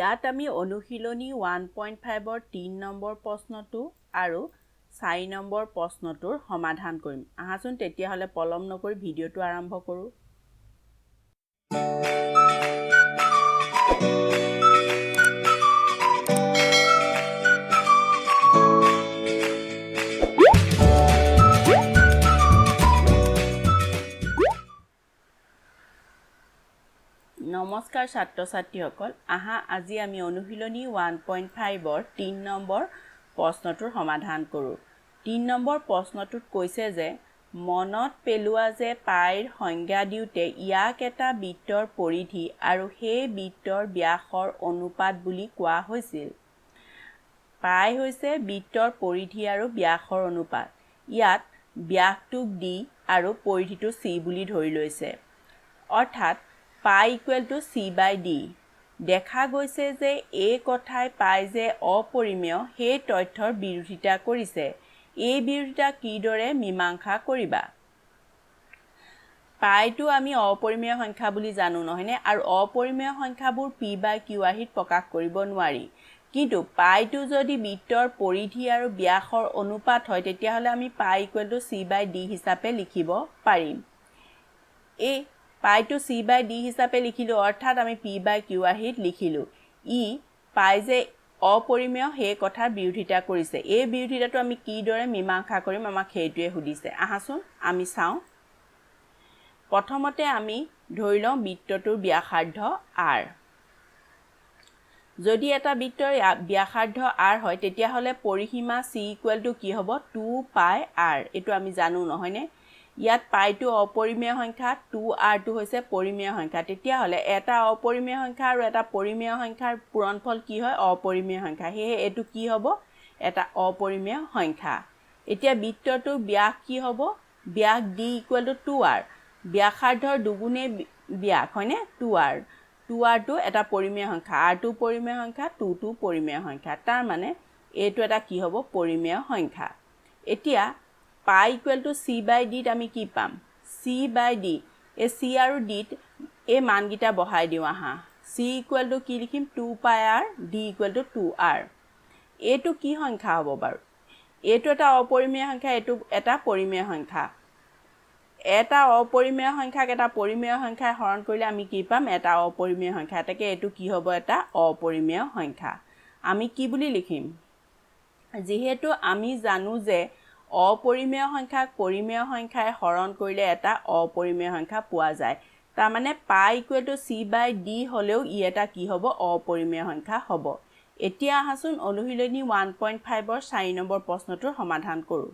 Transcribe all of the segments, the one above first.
ইয়াত আমি অনুশীলনী 1.5 3 নম্বৰ প্ৰশ্নটো আৰু 4 নম্বৰ প্ৰশ্নটোৰ সমাধান কৰিম। আহাচোন তেতিয়াহ'লে পলম নকৰি ভিডিঅ'টো আৰম্ভ কৰোঁ। নমস্কাৰ ছাত্ৰ ছাত্ৰীসকল, আজি আমি অনুশীলনী 1.5 3 নম্বৰ প্ৰশ্নটোৰ সমাধান কৰোঁ। 3 নম্বৰ প্ৰশ্নটোত কৈছে যে মনত পেলোৱা যে পাইৰ সংজ্ঞা দিওঁতে ইয়াক এটা বৃত্তৰ পৰিধি আৰু সেই বৃত্তৰ ব্যাসৰ অনুপাত বুলি কোৱা হৈছিল। পাই হৈছে বৃত্তৰ পৰিধি আৰু ব্যাসৰ অনুপাত। ইয়াত ব্যাসটোক d আৰু পৰিধিটো c বুলি ধৰি লৈছে, অৰ্থাৎ পাই ইকুৱেল টু c/d। দেখা গৈছে যে এই কথাই পাই যে অপৰিমেয় সেই তথ্যৰ বিৰোধিতা কৰিছে। এই বিৰোধিতা কিদৰে মীমাংসা কৰিবা? পাইটো আমি অপৰিমেয় সংখ্যা বুলি জানো নহয়নে, আৰু অপৰিমেয় সংখ্যাবোৰ p/q আৰ্হিত প্ৰকাশ কৰিব নোৱাৰি। কিন্তু পাইটো যদি বৃত্তৰ পৰিধি আৰু ব্যাসৰ অনুপাত হয় তেতিয়াহ'লে আমি পাই ইকুৱেল টু c/d হিচাপে লিখিব পাৰিম। এই পাইটো c/d হিচাপে লিখিলোঁ, অৰ্থাৎ আমি p/q আৰ্হিত লিখিলোঁ। ই পাই যে অপৰিমেয় সেই কথাৰ বিৰোধিতা কৰিছে। এই বিৰোধিতাটো আমি কিদৰে মীমাংসা কৰিম, আমাক সেইটোৱে সুধিছে। আহাচোন আমি চাওঁ। প্ৰথমতে আমি ধৰি লওঁ বৃত্তটোৰ ব্যাসাৰ্ধ r। যদি এটা বৃত্তৰ ব্যাসাৰ্ধ r হয় তেতিয়াহ'লে পৰিসীমা c ইকুৱেল টু কি হ'ব? 2πr। এইটো আমি জানো নহয়নে? ইয়াত পাইটো অপৰিমেয় সংখ্যা, 2rটো হৈছে পৰিমেয় সংখ্যা। তেতিয়াহ'লে এটা অপৰিমেয় সংখ্যা আৰু এটা পৰিমেয় সংখ্যাৰ পূৰণফল কি হয়? অপৰিমেয় সংখ্যা। সেয়ে এইটো কি হ'ব? এটা অপৰিমেয় সংখ্যা। এতিয়া বৃত্তটোৰ ব্যাস কি হ'ব? ব্যাস d ইকুৱেল টু 2r। ব্যাসাৰ্ধৰ দুগুণে ব্যাস হয়নে? 2r। 2rটো এটা পৰিমেয় সংখ্যা, rটো পৰিমেয় সংখ্যা, 2টো পৰিমেয় সংখ্যা। তাৰ মানে এইটো এটা কি হ'ব? পৰিমেয় সংখ্যা। এতিয়া পাই ইকুৱেল টু c/d আমি কি পাম? c/d, এই c আৰু dত এই মানকেইটা বহাই দিওঁ আহা। c ইকুৱেল টু কি লিখিম? 2πr, d equal to 2r। এইটো কি সংখ্যা হ'ব বাৰু? এইটো এটা অপৰিমেয় সংখ্যা, এইটো এটা পৰিমেয় সংখ্যা। এটা অপৰিমেয় সংখ্যাক এটা পৰিমেয় সংখ্যাই হৰণ কৰিলে আমি কি পাম? এটা অপৰিমেয় সংখ্যা। এটাকে এইটো কি হ'ব? এটা অপৰিমেয় সংখ্যা। আমি কি বুলি লিখিম? যিহেতু আমি জানো যে অপৰিমেয় সংখ্যাক পৰিমেয় সংখ্যাই হৰণ কৰিলে এটা অপৰিমেয় সংখ্যা পোৱা যায়। তাৰমানে পাই ইকুৱেল টু c/d হ'লেও ই এটা কি হ'ব? অপৰিমেয় সংখ্যা হ'ব। এতিয়া আহাচোন অনুশীলনী 1.5 4 নম্বৰ প্ৰশ্নটোৰ সমাধান কৰোঁ।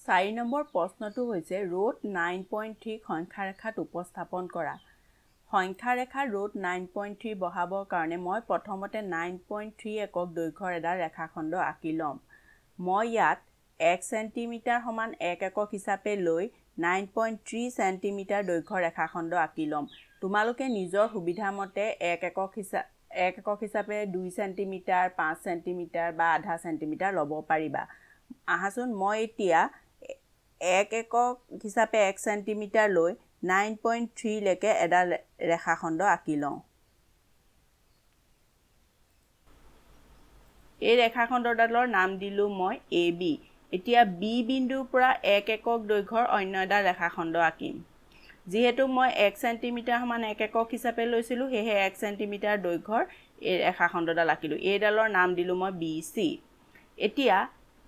4 নম্বৰ প্ৰশ্নটো হৈছে ৰোড 9.3 সংখ্যা ৰেখাত উপস্থাপন কৰা। সংখ্যা ৰেখাৰ ৰোড 9.3 বহাবৰ কাৰণে মই প্ৰথমতে 9.3 একক দৈৰ্ঘ্যৰ এডাল ৰেখাখণ্ড আঁকি ল'ম। মই ইয়াত 1 চেণ্টিমিটাৰ সমান 1 একক হিচাপে লৈ 9.3 চেণ্টিমিটাৰ দৈৰ্ঘ্যৰ ৰেখাখণ্ড আঁকি ল'ম। তোমালোকে নিজৰ সুবিধামতে 1 একক হিচাপে 2 চেণ্টিমিটাৰ, 5 চেণ্টিমিটাৰ বা আধা চেণ্টিমিটাৰ ল'ব পাৰিবা। আহাচোন মই এতিয়া 1 একক হিচাপে 1 চেণ্টিমিটাৰ লৈ 9.3 লৈকে এডাল ৰেখাখণ্ড আঁকি লওঁ। এই ৰেখাখণ্ডডালৰ নাম দিলোঁ মই AB। এতিয়া B বিন্দুৰ পৰা 1 একক দৈৰ্ঘ্যৰ অন্য এডাল ৰেখাখণ্ড আঁকিম। যিহেতু মই 1 চেণ্টিমিটাৰ সমান 1 একক হিচাপে লৈছিলোঁ, সেয়েহে 1 চেণ্টিমিটাৰ দৈৰ্ঘ্যৰ এই ৰেখাখণ্ডডাল আঁকিলোঁ। এইডালৰ নাম দিলোঁ মই BC। এতিয়া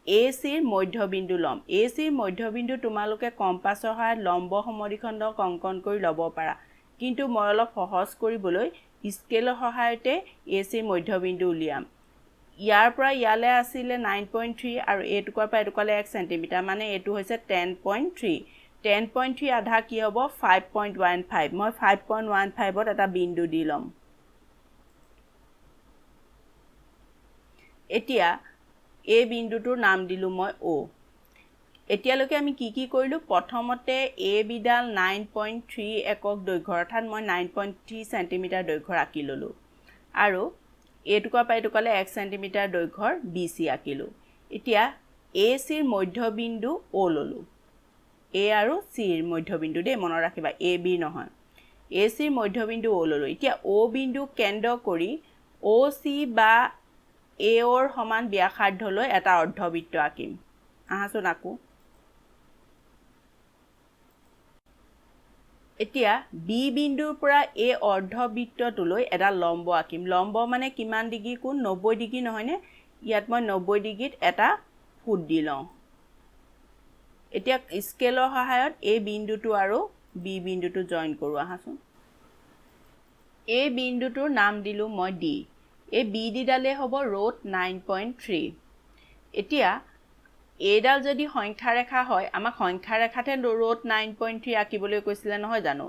ACৰ মধ্যবিন্দু ল'ম। ACৰ মধ্যবিন্দু তোমালোকে কম্পাছৰ সহায়ত লম্ব সমদ্বিখণ্ডক অংকন কৰি ল'ব পাৰা, কিন্তু মই অলপ সহজ কৰিবলৈ স্কেলৰ সহায়তে ACৰ মধ্যবিন্দু উলিয়াম। ইয়াৰ পৰা ইয়ালৈ আছিলে 9.3 আৰু এইটুকুৰাৰ পৰা এইটুকুৰালৈ 1 চেণ্টিমিটাৰ, মানে এইটো হৈছে 10.3। 10.3 আধা কি হ'ব? 5.15। মই 5.15ত এটা বিন্দু দি ল'ম। এতিয়া এই বিন্দুটোৰ নাম দিলোঁ মই O। এতিয়ালৈকে আমি কি কৰিলোঁ? প্ৰথমতে ABডাল 9.3 একক দৈৰ্ঘ্যৰ, অৰ্থাৎ মই 9.3 চেণ্টিমিটাৰ দৈৰ্ঘ্যৰ আঁকি ল'লোঁ, আৰু এইটুকুৰাৰ পৰা এইটুকুৰালৈ 1 চেণ্টিমিটাৰ দৈৰ্ঘ্যৰ BC আঁকিলোঁ। এতিয়া ACৰ মধ্যবিন্দু O ল'লোঁ। A আৰু Cৰ মধ্যবিন্দু দেই, মনত ৰাখিবা, AB নহয়। AC মধ্যবিন্দু O ললো এতিয়া O বিন্দু কেন্দ্ৰ কৰি OC বা AOৰ সমান ব্যাসাৰ্ধলৈ এটা অৰ্ধবৃত্ত আঁকিম আহাচোন আকো এতিয়া B বিন্দুৰ পৰা A অৰ্ধবৃত্তটোলৈ এটা লম্ব আঁকিম লম্ব মানে কিমান ডিগ্ৰী কোণ 90 ডিগ্ৰী নহয়নে ইয়াত মই 90 ডিগ্ৰীত এটা ফুট দি লওঁ এতিয়া স্কেলৰ সহায়ত A বিন্দুটো আৰু B বিন্দুটো জয়েন কৰো আহাচোন A বিন্দুটোৰ নাম দিলো মই D এই B ডালে হ'ব ৰুট 9.3 এতিয়া এডাল যদি সংখ্যা ৰেখা হয় আমাক সংখ্যা ৰেখাতে ৰুট 9.3 আঁকিবলৈ কৈছিলে নহয় জানো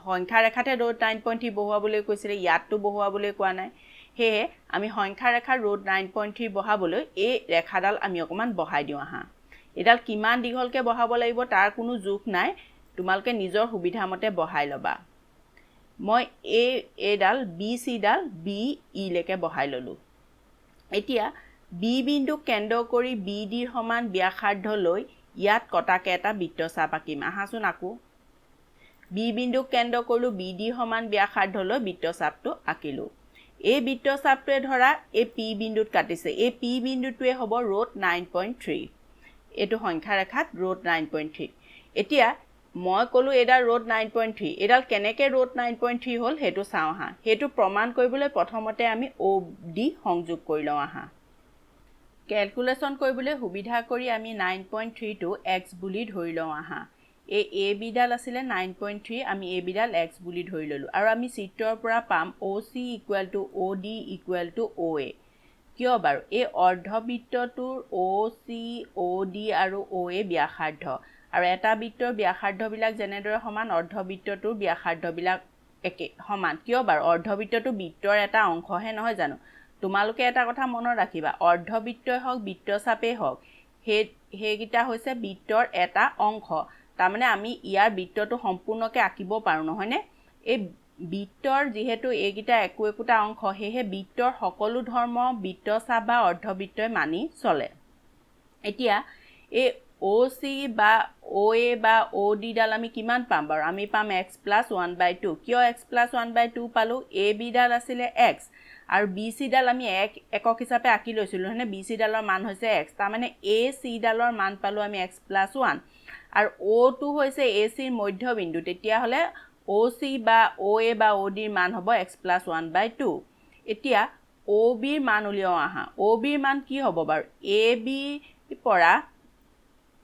সংখ্যা ৰেখাতে ৰুট 9.3 বহুৱাবলৈ কৈছিলে ইয়াতটো বহুৱাবলৈ কোৱা নাই হেহে আমি সংখ্যা ৰেখা ৰুট 9.3 বহাবলৈ এই ৰেখাডাল আমি অকমান বহাই দিও আহা এডাল কিমান দীঘলকে বহাব লাগিব তাৰ কোনো জোখ নাই তোমালকে নিজৰ সুবিধা মতে বহাই লবা মই এডাল BC ডাল BE লেকে বহাই ললো এতিয়া B বিন্দু কেন্দ্ৰ কৰি BD ৰ সমান ব্যাসাৰ্ধলৈ ইয়াত কটাকে এটা বৃত্তচাপ আঁকিম আহাচোন আকো B বিন্দু কেন্দ্ৰ কৰিলো BD ৰ সমান ব্যাসাৰ্ধলৈ বৃত্তচাপটো আঁকিলো এই বৃত্তচাপটোৱে ধৰা এই P বিন্দুত কাটিছে এই P বিন্দুটোৱে হ'ব ৰুট 9.3 এটো সংখ্যা ৰেখাত ৰুট 9.3 এতিয়া মই কলো এডাল ৰুট 9.3 এডাল কেনেকে ৰুট 9.3 হল হেতু চাও আহা হেতু প্ৰমাণ কৰিবলৈ প্ৰথমতে আমি OD সংযোগ কৰি লওঁ আহা ক্যালকুলেশন কৰিবলৈ সুবিধা কৰি আমি 9.3 টো x বুলি ধৰি লওঁ আহা এই AB ডাল আছিল 9.3 আমি AB ডাল x বুলি ধৰি ললো আৰু আমি চিত্ৰৰ পৰা পাম OC OD OA কিয় বাৰু এই অৰ্ধবৃত্তটোৰ OC OD আৰু OA ব্যাসাৰ্ধ আৰু এটা বৃত্তৰ ব্যাসাৰ্ধবিলাক যেনেদৰে সমান অৰ্ধবৃত্তটোৰ ব্যাসাৰ্ধবিলাক একে সমান কিয় বাৰু অৰ্ধবৃত্তটো বৃত্তৰ এটা অংশহে নহয় জানো তোমালোকে এটা কথা মনত ৰাখিবা অৰ্ধবৃত্তই হওক বৃত্তচাপেই হওক হেগিটা হৈছে বৃত্তৰ এটা অংশ তাৰ মানে আমি ইয়াৰ বৃত্তটো সম্পূৰ্ণকে আঁকিব পাৰো নহয়নে এই বৃত্তৰ যেহেতু এইগিটা একোটা অংশ হেহে বৃত্তৰ সকলো ধৰ্ম বৃত্তচাপ বা অৰ্ধবৃত্তই মানি চলে এতিয়া এই OC বা OA বা OD ডাল আমি কিমান পাম বাৰু আমি পাম x + 1/2 কিয় x + 1/2 পালো AB ডাল আছিল x আৰু BC ডাল আমি একক হিচাপে আঁকি লৈছিলো হনে BC ডালৰ মান হৈছে x তাৰ মানে AC ডালৰ মান পালো আমি x + 1 আৰু O2 হৈছে AC ৰ মধ্যবিন্দু তেতিয়া হলে OC বা OA বা OD ৰ মান হ'ব x + 1/2 এতিয়া OB ৰ মান উলিয়াও আহা OB ৰ মান কি হ'ব বাৰু AB পৰা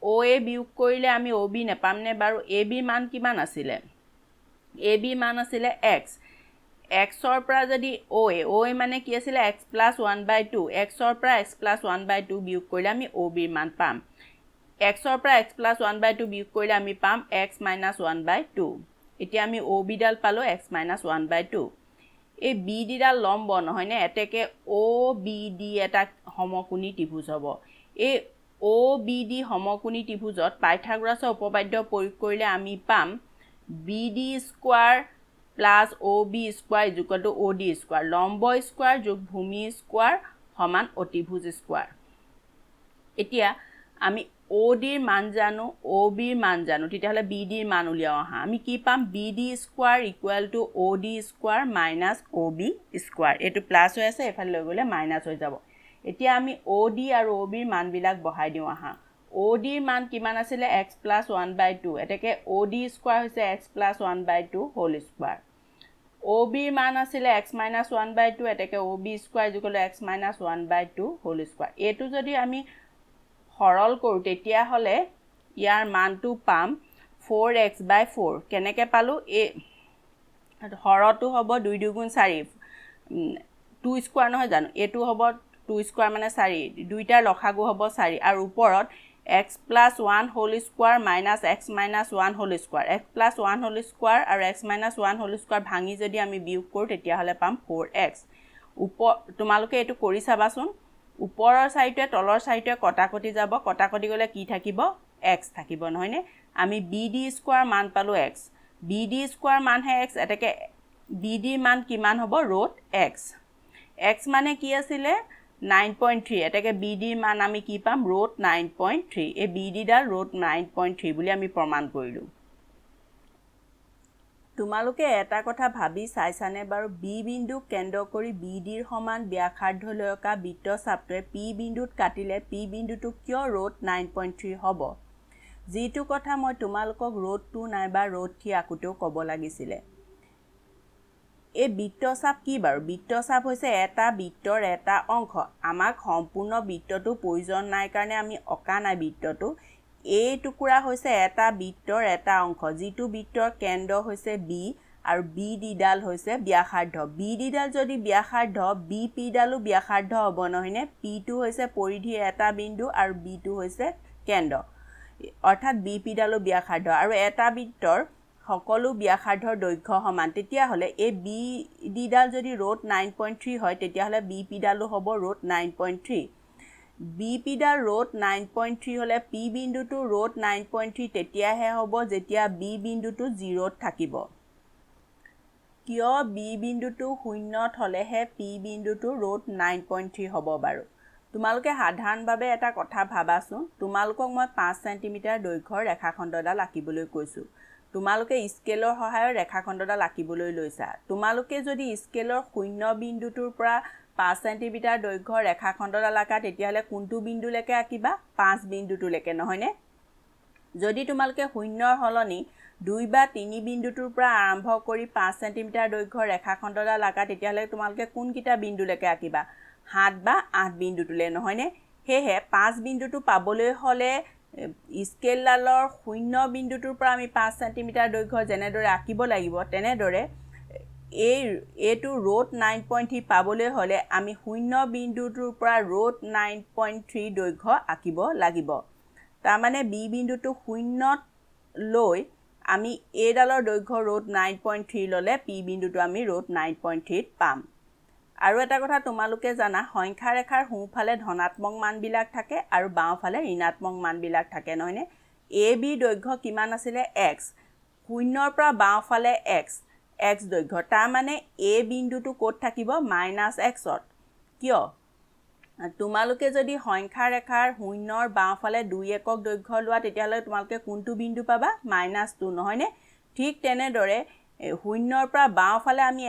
OA বিয়োগ কৰিলে আমি OB নেপাম নে বাৰু AB মান কিমান আছিল AB মান আছিল x x ৰ পৰা যদি OA মানে কি আছিল x + 1/2 x ৰ পৰা x + 1/2 বিয়োগ কৰিলে আমি OB ৰ মান পাম x ৰ পৰা x + 1/2 বিয়োগ কৰিলে আমি পাম x - 1/2 এতিয়া আমি OB ডাল পালো x - 1/2 এই BD ডাল লম্ব নহয় নে এতেকে OBD এটা সমকোণী ত্ৰিভুজ হ'ব এই OBD সমকোণী ত্ৰিভুজত পাইথাগোৰাছৰ উপপাদ্য প্ৰয়োগ কৰিলে আমি পাম BD square plus OB square OD square লম্ব স্কয়াৰ যোগ ভূমি স্কয়াৰ সমান অতিভুজ স্কয়াৰ এতিয়া আমি OD ৰ মান জানো OB ৰ মান জানো তেতিয়া হলে BD ৰ মান উলিয়াও আহা আমি কি পাম BD square OD square OB square এটো প্লাস হৈ আছে এফালে লৈ গলে মাইনাস হৈ যাব এতিয়া আমি OD আৰু OB ৰ মান বিলাক বহাই দিও আহা OD ৰ মান কিমান আছিল x + 1/2 এতেকে OD স্কয়াৰ হৈছে x + 1/2 হোল স্কয়াৰ OB ৰ মান আছিল x - 1/2 এতেকে OB square x - 1/2 whole square এটো যদি আমি সৰল কৰো তেতিয়া হলে ইয়াৰ মানটো পাম 4x/4 কেনেকে পালো এ হৰটো হ'ব 2 2 গুণ 4 2 স্কয়াৰ নহয় জানো এটো হ'ব 2 স্কয়াৰ মানে 4 দুইটাৰ লসাগু হ'ব 4 আৰু ওপৰত x + 1 whole square x - 1 whole square x + 1 whole square আৰু x - 1 হোল স্কয়াৰ ভাঙি যদি আমি বিয়োগ কৰো তেতিয়া হলে পাম 4x তোমালোকে এটো কৰি চাবাচোন ওপৰৰ সাইডে তলৰ সাইডে কটাকটি যাব কটাকটি গলে কি থাকিব x থাকিব নহয়নে আমি BD স্কয়াৰ মান পালো x BD স্কয়াৰ মান হে x এটাকে BD মান কিমান হ'ব √x x মানে কি আছিল 9.3 এটাকে BD মান আমি কি পাম √9.3 এই BD ডাল √9.3 বুলি আমি প্ৰমাণ কৰিলো তোমালোকে এটা কথা ভাবি চাইছানে বাৰু বি বিন্দু কেন্দ্ৰ কৰি BD ৰ সমান ব্যাসাৰ্ধলৈ অকা বৃত্তচাপটোৱে P বিন্দুত কাটিলে P বিন্দুটো কিয় ৰোট 9.3 হ'ব যিটো কথা মই তোমালোকক ৰোট 2 নাইবা ৰোট 3 আকোতেও ক'ব লাগিছিলে এই বৃত্তচাপ কি বাৰু বৃত্তচাপ হৈছে এটা বৃত্তৰ এটা অংশ আমাক সম্পূৰ্ণ বৃত্তটো প্ৰয়োজন নাই কাৰণে আমি অকা নাই বৃত্তটো এই টুকুৰা হৈছে এটা বৃত্তৰ এটা অংশ যিটো বৃত্তৰ কেন্দ্ৰ হৈছে B আৰু BD ডাল হৈছে ব্যাসাৰ্ধ BD ডাল যদি ব্যাসাৰ্ধ BP ডালো ব্যাসাৰ্ধ হ'ব নহয়নে P টো হৈছে পৰিধিৰ এটা বিন্দু আৰু B টো হৈছে কেন্দ্ৰ অৰ্থাৎ BP ডালো ব্যাসাৰ্ধ আৰু এটা বৃত্তৰ সকলো ব্যাসাৰ্ধৰ দৈৰ্ঘ্য সমান তেতিয়া হলে এই BD ডাল যদি ৰোট 9.3 হয় তেতিয়া হলে BP ডালো হ'ব ৰোট 9.3 BP ডাল ৰোট 9.3 হলে P বিন্দুটো ৰোট 9.3 তেতিয়াহে হ'ব যেতিয়া B বিন্দুটো 0 থাকিব কিয় B বিন্দুটো 0 হলেহে P বিন্দুটো ৰোট 9.3 হ'ব বাৰু তোমালোকে সাধাৰণভাৱে এটা কথা ভাবাচোন তোমালোকক মই 5 cm দৈৰ্ঘ্যৰ ৰেখাখণ্ডডাল আঁকিবলৈ কৈছো তোমালোকে স্কেলৰ সহায়ত ৰেখাখণ্ডডাল আঁকিবলৈ লৈছা তোমালোকে যদি স্কেলৰ 0 বিন্দুটোৰ পৰা 5 cm দৈৰ্ঘ্যৰ ৰেখাখণ্ডডাল আঁকা তেতিয়াহলে কোনটো বিন্দুলৈকে আঁকিবা 5 বিন্দুটোলৈকে নহয়নে যদি তোমালোকে 0ৰ হলনি 2 বা 3 বিন্দুটোৰ পৰা আৰম্ভ কৰি 5 cm দৈৰ্ঘ্যৰ ৰেখাখণ্ডডাল আঁকা তেতিয়াহলে তোমালোকে কোনকিটা বিন্দুলৈকে আঁকিবা 7 বা 8 বিন্দুটোলে নহয়নে হেহে 5 বিন্দুটো পাবলৈ হলে স্কেলডালৰ 0 বিন্দুটোৰ পৰা আমি 5 cm দৈৰ্ঘ্য যেনেদৰে আঁকিব লাগিব তেনেদৰে এইটো ৰোট 9.3 পাবলৈ হলে আমি 0 বিন্দুটোৰ পৰা ৰোট 9.3 দৈৰ্ঘ্য আঁকিব লাগিব তাৰ মানে B বিন্দুটো 0 লৈ আমি এডালৰ দৈৰ্ঘ্য ৰোট 9.3 ললে P বিন্দুটো আমি ৰোট 9.3 পাম আৰু এটা কথা তোমালোকে জানা সংখ্যা ৰেখাৰ সোঁফালে ধনাত্মক মানবিলাক থাকে আৰু বাওঁফালে ঋণাত্মক মানবিলাক থাকে নহয়নে AB দৈৰ্ঘ্য কিমান আছিল x 0ৰ পৰা বাওঁফালে x দৈৰ্ঘ্য তাৰ মানে A বিন্দুটো ক'ত থাকিব -x ত কিয় তোমালোকে যদি সংখ্যা ৰেখাৰ 0ৰ বাওঁফালে 2 একক দৈৰ্ঘ্য লোৱা তেতিয়াহলে তোমালোকে কোনটো বিন্দু পাবা -2 নহয়নে ঠিক তেনেদৰে 0ৰ পৰা বাওঁফালে আমি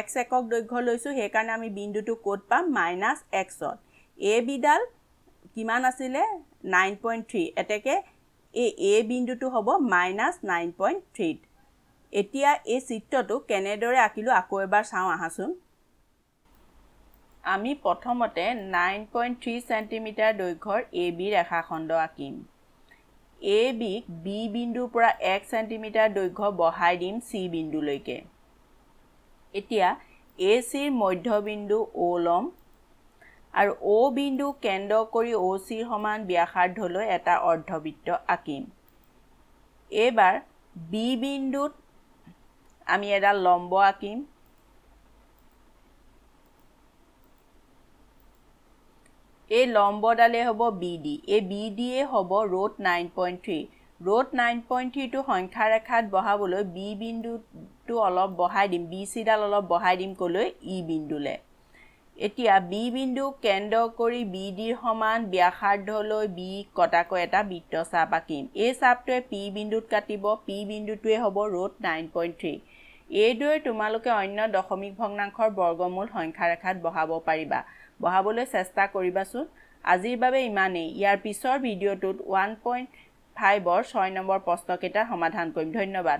x একক দৈৰ্ঘ্য লৈছো সেই কাৰণে আমি বিন্দুটো ক'ত পাম -x ত AB ডাল কিমান আছিল 9.3 এতেকে এই A বিন্দুটো হ'ব -9.3 এতিয়া এই চিত্ৰটো কেনেদৰে আঁকিলো আকৌ এবাৰ চাওঁ আহাচোন আমি প্ৰথমতে 9.3 cm দৈৰ্ঘ্যৰ AB ৰেখাখণ্ড আঁকিম AB B বিন্দুৰ পৰা 1 cm দৈৰ্ঘ্য বঢ়াই দিম C বিন্দুলৈকে এতিয়া AC ৰ মধ্যবিন্দু O লম আৰু O বিন্দু কেন্দ্ৰ কৰি OC ৰ সমান ব্যাসাৰ্ধলৈ এটা অৰ্ধবৃত্ত আঁকিম এবাৰ B বিন্দুত আমি এডাল লম্ব আঁকিম এই লম্বডালে হ'ব BD এই BD এ হ'ব ৰোট 9.3 ৰোট 9.3 টো সংখ্যা ৰেখাত বহাবলৈ B বিন্দুটো অলপ বঢ়াই দিম BC ডাল অলপ বঢ়াই দিম কলৈ E বিন্দুলে এতিয়া B বিন্দু কেন্দ্ৰ কৰি BD ৰ সমান ব্যাসাৰ্ধলৈ B কটাকৈ এটা বৃত্তচাপ আঁকিম এই চাপটোৱে P বিন্দুত কাটিব P বিন্দুটোৱে হ'ব ৰোট 9.3 এইদৰে তোমালোকে অন্য দশমিক ভগ্নাংশৰ বৰ্গমূল সংখ্যা ৰেখাত বহাব পাৰিবা বহাবলৈ চেষ্টা কৰিবাচোন আজিৰ বাবে ইমানেই ইয়াৰ পিছৰ ভিডিঅ'টোত 1.5 ৰ 6 নম্বৰ প্ৰশ্নকেইটাৰ সমাধান কৰিম ধন্যবাদ